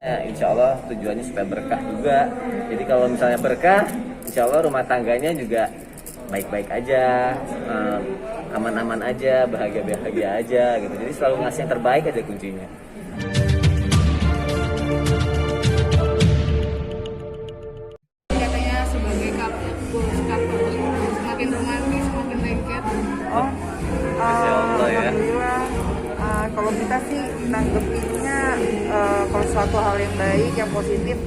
Insya Allah tujuannya supaya berkah juga. Jadi kalau misalnya berkah, insya Allah rumah tangganya juga baik-baik aja, aman-aman aja, bahagia-bahagia aja gitu. Jadi selalu ngasih yang terbaik aja kuncinya. Katanya sebagai couple, semakin romantis, semakin lengket. Oh, Masya Allah ya. alhamdulillah. Kalau kita sih nanggepinnya kalau suatu hal yang baik, yang positif,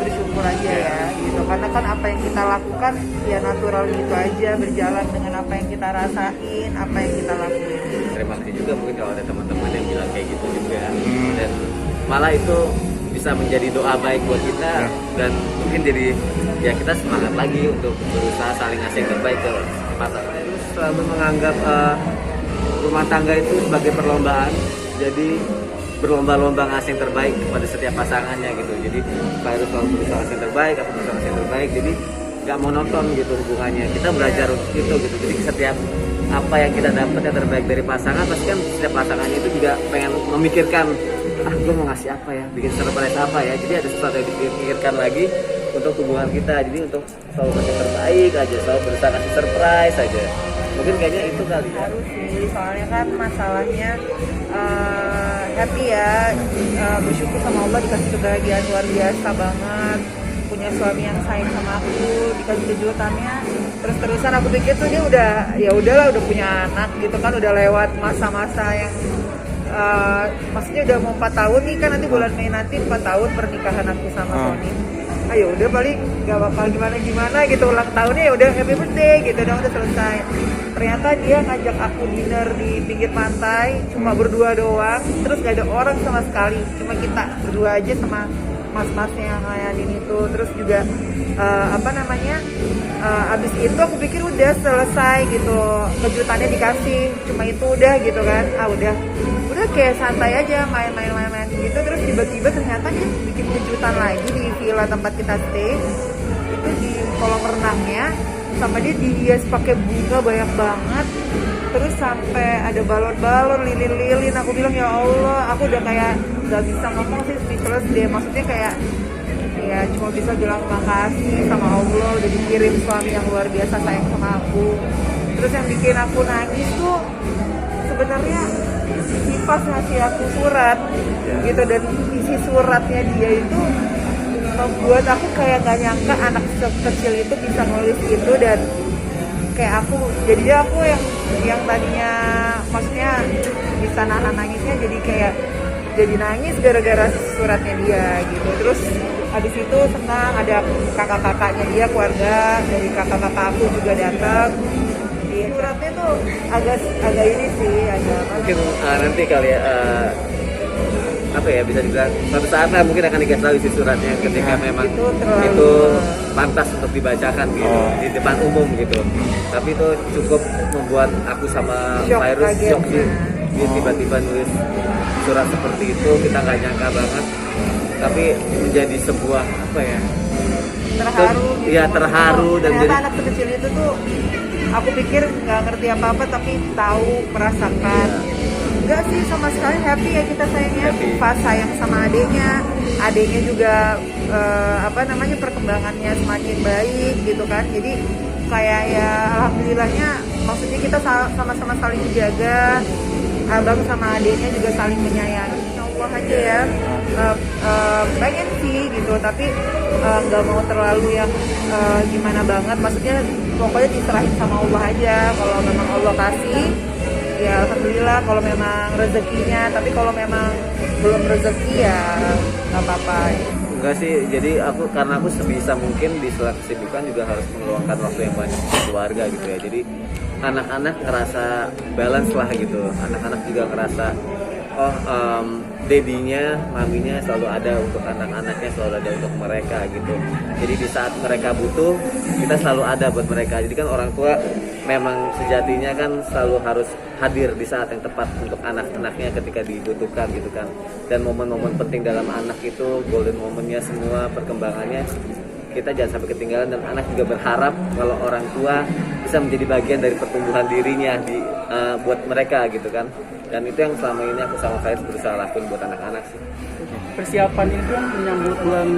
bersyukur aja ya, gitu. Karena kan apa yang kita lakukan ya natural gitu aja, berjalan dengan apa yang kita rasain, apa yang kita lakuin. Terima kasih juga mungkin kalau ada teman-teman yang bilang kayak gitu juga. Dan malah itu bisa menjadi doa baik buat kita dan mungkin jadi ya kita semangat lagi untuk berusaha saling ngasih yang terbaik ke pasangan. Itu selalu menganggap rumah tangga itu sebagai perlombaan. Jadi berlomba-lomba ngasih yang terbaik kepada setiap pasangannya gitu. Jadi Pak harus selalu berusaha ngasih yang terbaik, aku berusaha ngasih yang terbaik. Jadi nggak monoton gitu hubungannya. Kita belajar untuk itu gitu. Jadi setiap apa yang kita dapat yang terbaik dari pasangan, pasti kan setiap pasangannya itu juga pengen memikirkan, gue mau ngasih apa ya, bikin surprise apa ya. Jadi ada sesuatu yang dipikirkan lagi untuk hubungan kita. Jadi untuk selalu ngasih yang terbaik aja, selalu berusaha ngasih surprise aja. Mungkin kayaknya itu kali ya. Harus sih, soalnya kan masalahnya happy ya, bersyukur sama Allah dikasih kebahagiaan luar biasa banget, punya suami yang sayang sama aku, dikasih kejutannya terus-terusan. Aku pikir tuh dia udah punya anak gitu kan, udah lewat masa-masa yang maksudnya udah mau 4 tahun nih kan, nanti bulan Mei nanti 4 tahun pernikahan aku sama Tony. Ayo udah paling gak bakal gimana gitu, ulang tahunnya ya udah happy birthday gitu, udah selesai. Ternyata dia ngajak aku dinner di pinggir pantai, cuma berdua doang, terus gak ada orang sama sekali, cuma kita berdua aja sama mas-masnya yang ngelayanin itu. Terus juga abis itu aku pikir udah selesai gitu, kejutannya dikasih, cuma itu udah gitu kan, udah kayak santai aja, main-main gitu. Terus tiba-tiba ternyata dia bikin kejutan lagi di villa tempat kita stay, itu di kolam renangnya, sama dia dihias pakai bunga banyak banget, terus sampai ada balon-balon, lilin-lilin. Aku bilang ya Allah, aku udah kayak gak bisa ngomong sih, speechless deh. Maksudnya kayak ya cuma bisa bilang makasih sama Allah udah dikirim suami yang luar biasa sayang sama aku. Terus yang bikin aku nangis tuh sebenarnya si pas ngasih aku surat gitu, dan isi suratnya dia itu membuat aku kayak gak nyangka anak kecil itu bisa nulis gitu. Dan kayak jadinya aku yang tadinya maksudnya bisa nahan nangisnya, jadi nangis gara-gara suratnya dia gitu. Terus habis itu senang ada kakak-kakaknya dia, keluarga dari kakak-kakak aku juga datang. Suratnya tuh agak ini sih, Mungkin nanti kali ya bisa dibilang suatu saat lah mungkin akan dikasih tahu isi suratnya ketika memang itu pantas untuk dibacakan gitu di depan umum gitu. Tapi itu cukup membuat aku sama Virus shock sih. Dia tiba-tiba nulis surat seperti itu, kita nggak nyangka banget. Tapi menjadi sebuah terharu gitu. Iya, terharu dan ternyata anak kecil itu tuh aku pikir nggak ngerti apa-apa tapi tahu, merasakan. Enggak sih, sama sekali happy ya kita sayangnya. Pas sayang sama adiknya juga perkembangannya semakin baik gitu kan. Jadi kayak ya alhamdulillahnya, maksudnya kita sama-sama saling menjaga, abang sama adiknya juga saling menyayangi. Allah aja ya, pengen sih gitu, tapi nggak mau terlalu yang gimana banget. Maksudnya pokoknya diserahin sama Allah aja. Kalau memang Allah kasih ya alhamdulillah, kalau memang rezekinya. Tapi kalau memang belum rezeki ya nggak apa-apa. Enggak sih, jadi karena aku sebisa mungkin di sela kesibukan juga harus meluangkan waktu yang banyak untuk keluarga gitu ya. Jadi anak-anak ngerasa balance lah gitu. Anak-anak juga ngerasa dedinya, maminya selalu ada untuk anak-anaknya, selalu ada untuk mereka gitu. Jadi di saat mereka butuh, kita selalu ada buat mereka. Jadi kan orang tua memang sejatinya kan selalu harus hadir di saat yang tepat untuk anak-anaknya ketika dibutuhkan gitu kan. Dan momen-momen penting dalam anak itu, golden momennya semua, perkembangannya, kita jangan sampai ketinggalan. Dan anak juga berharap kalau orang tua di bisa menjadi bagian dari pertumbuhan dirinya buat mereka gitu kan. Dan itu yang selama ini aku sama Faiz berusaha lakuin buat anak-anak sih. Persiapan itu kan menyambut bulan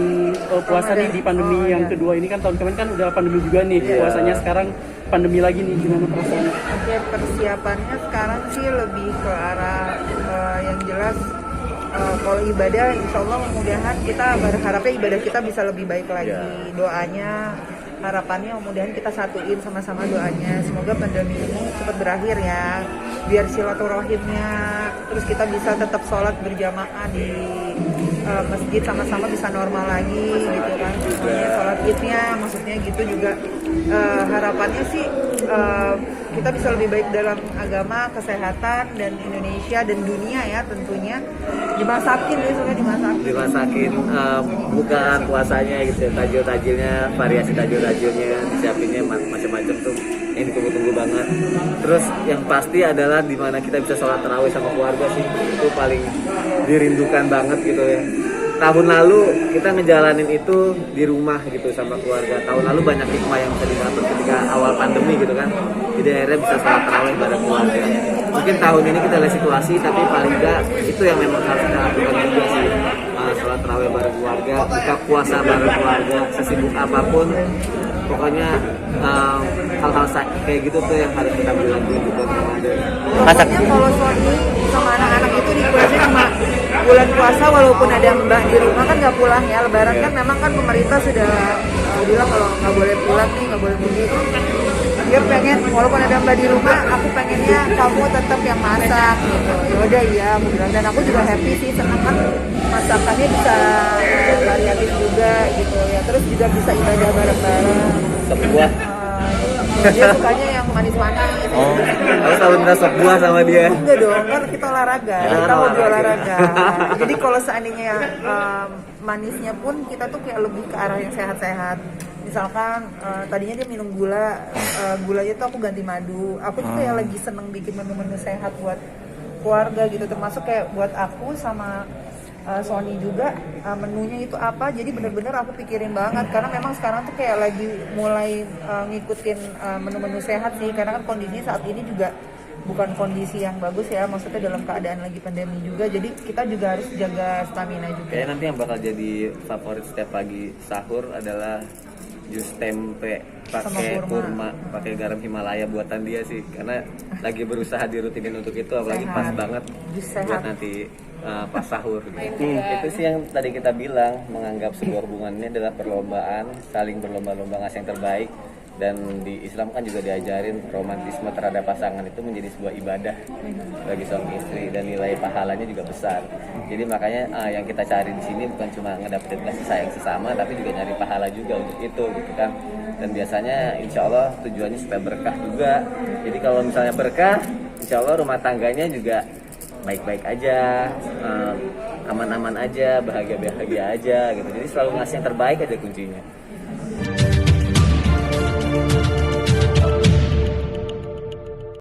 puasa nih di pandemi yang kedua ini kan, tahun kemarin kan udah pandemi juga nih, puasanya sekarang pandemi lagi nih, gimana perasaannya? Oke, persiapannya sekarang sih lebih ke arah yang jelas kalau ibadah insya Allah mudah-mudahan kita berharapnya ibadah kita bisa lebih baik lagi. Doanya, harapannya mudah-mudahan kita satuin sama-sama doanya, semoga pandemi ini cepat berakhir ya, biar silaturahimnya, terus kita bisa tetap sholat berjamaah di masjid sama-sama bisa normal lagi gitu kan. Sholat idnya maksudnya gitu juga. Harapannya sih kita bisa lebih baik dalam agama, kesehatan, dan Indonesia dan dunia ya tentunya. Dimasakin deh, soalnya Dimasakin bukan puasanya gitu, tajil-tajilnya, variasi tajil-tajilnya, disiapinnya macam-macam tuh yang ditunggu-tunggu banget. Terus yang pasti adalah dimana kita bisa sholat tarawih sama keluarga sih, itu paling dirindukan banget gitu ya. Tahun lalu kita ngejalanin itu di rumah gitu sama keluarga. Tahun lalu banyak hikmah yang bisa didapat ketika awal pandemi gitu kan. Jadi akhirnya bisa sholat tarawih bareng keluarga. Mungkin tahun ini kita lihat situasi, tapi paling enggak itu yang memang harus kita lakukan juga sih. Sholat tarawih bareng keluarga, buka puasa bareng keluarga, sesibuk apapun. Pokoknya hal-hal kayak gitu tuh yang harus kita bilang di bulan Ramadan. Pokoknya kalau Sony sama anak-anak itu di bulannya cuma bulan puasa, walaupun ada mbak di rumah kan nggak pulang ya. Lebaran kan memang kan pemerintah sudah bilang kalau nggak boleh pulang nih, nggak boleh mudik. Dia pengen walaupun ada mbak di rumah, aku pengennya kamu tetap yang masak gitu. Ya udah iya, aku bilang, dan aku juga happy sih, senang kan masakannya bisa variatif juga gitu ya. Terus juga bisa ibadah bareng-bareng. Sebuah. Dia sukanya yang manis-manis. Aku selalu minta sop buah sama dia. Enggak dong, kan kita olahraga, kita hobi olahraga. Jadi kalau seandainya manisnya pun kita tuh kayak lebih ke arah yang sehat-sehat. Misalkan tadinya dia minum gulanya tuh aku ganti madu. Aku tuh kayak lagi seneng bikin menu-menu sehat buat keluarga gitu, termasuk kayak buat aku sama Sony juga menunya itu apa. Jadi bener-bener aku pikirin banget, karena memang sekarang tuh kayak lagi mulai ngikutin menu-menu sehat sih, karena kan kondisinya saat ini juga bukan kondisi yang bagus ya, maksudnya dalam keadaan lagi pandemi juga, jadi kita juga harus jaga stamina juga. Kayaknya nanti yang bakal jadi favorit setiap pagi sahur adalah jus tempe pakai kurma, pakai garam Himalaya buatan dia sih, karena lagi berusaha dirutinin untuk itu, apalagi pas banget buat nanti pas sahur gitu. Itu sih yang tadi kita bilang, menganggap sebuah hubungan ini adalah perlombaan, saling berlomba-lomba ngasih yang terbaik. Dan di Islam kan juga diajarin romantisme terhadap pasangan itu menjadi sebuah ibadah bagi suami istri, dan nilai pahalanya juga besar. Jadi makanya yang kita cari di sini bukan cuma ngedapetin kasih sayang sesama, tapi juga nyari pahala juga untuk itu gitu kan. Dan biasanya insya Allah tujuannya supaya berkah juga. Jadi kalau misalnya berkah, insya Allah rumah tangganya juga baik-baik aja, aman-aman aja, bahagia-bahagia aja gitu. Jadi selalu ngasih yang terbaik aja kuncinya.